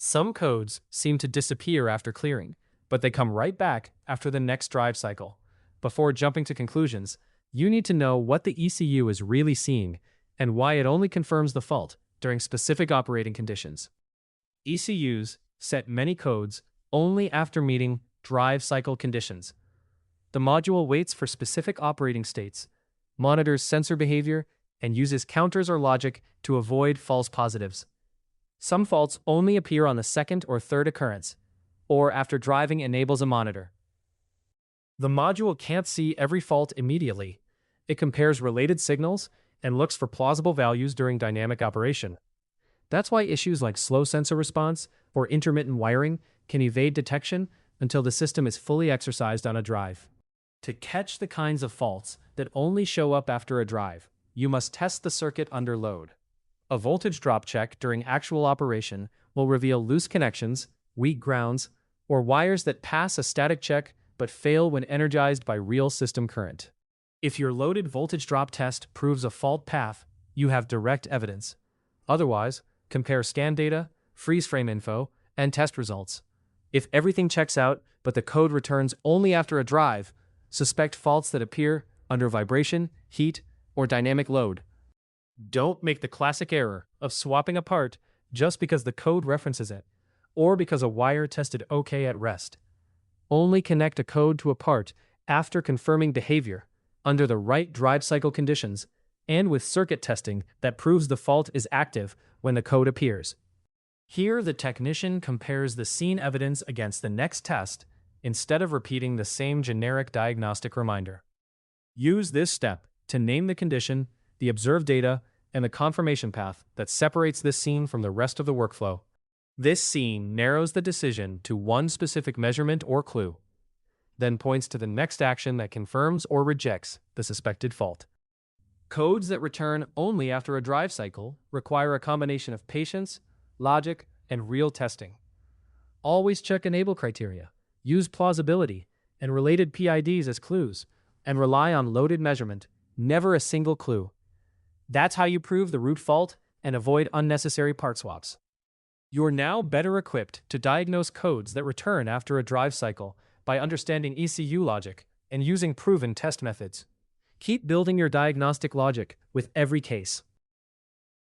Some codes seem to disappear after clearing, but they come right back after the next drive cycle. Before jumping to conclusions, you need to know what the ECU is really seeing and why it only confirms the fault during specific operating conditions. ECUs set many codes only after meeting drive cycle conditions. The module waits for specific operating states, monitors sensor behavior, and uses counters or logic to avoid false positives. Some faults only appear on the second or third occurrence, or after driving enables a monitor. The module can't see every fault immediately. It compares related signals and looks for plausible values during dynamic operation. That's why issues like slow sensor response or intermittent wiring can evade detection until the system is fully exercised on a drive. To catch the kinds of faults that only show up after a drive, you must test the circuit under load. A voltage drop check during actual operation will reveal loose connections, weak grounds, or wires that pass a static check but fail when energized by real system current. If your loaded voltage drop test proves a fault path, you have direct evidence. Otherwise, compare scan data, freeze frame info, and test results. If everything checks out but the code returns only after a drive, suspect faults that appear under vibration, heat, or dynamic load. Don't make the classic error of swapping a part just because the code references it, or because a wire tested OK at rest. Only connect a code to a part after confirming behavior, under the right drive cycle conditions, and with circuit testing that proves the fault is active when the code appears. Here, the technician compares the seen evidence against the next test instead of repeating the same generic diagnostic reminder. Use this step to name the condition, the observed data, and the confirmation path that separates this scene from the rest of the workflow. This scene narrows the decision to one specific measurement or clue, then points to the next action that confirms or rejects the suspected fault. Codes that return only after a drive cycle require a combination of patience, logic, and real testing. Always check enable criteria, use plausibility and related PIDs as clues, and rely on loaded measurement, never a single clue. That's how you prove the root fault and avoid unnecessary part swaps. You're now better equipped to diagnose codes that return after a drive cycle by understanding ECU logic and using proven test methods. Keep building your diagnostic logic with every case.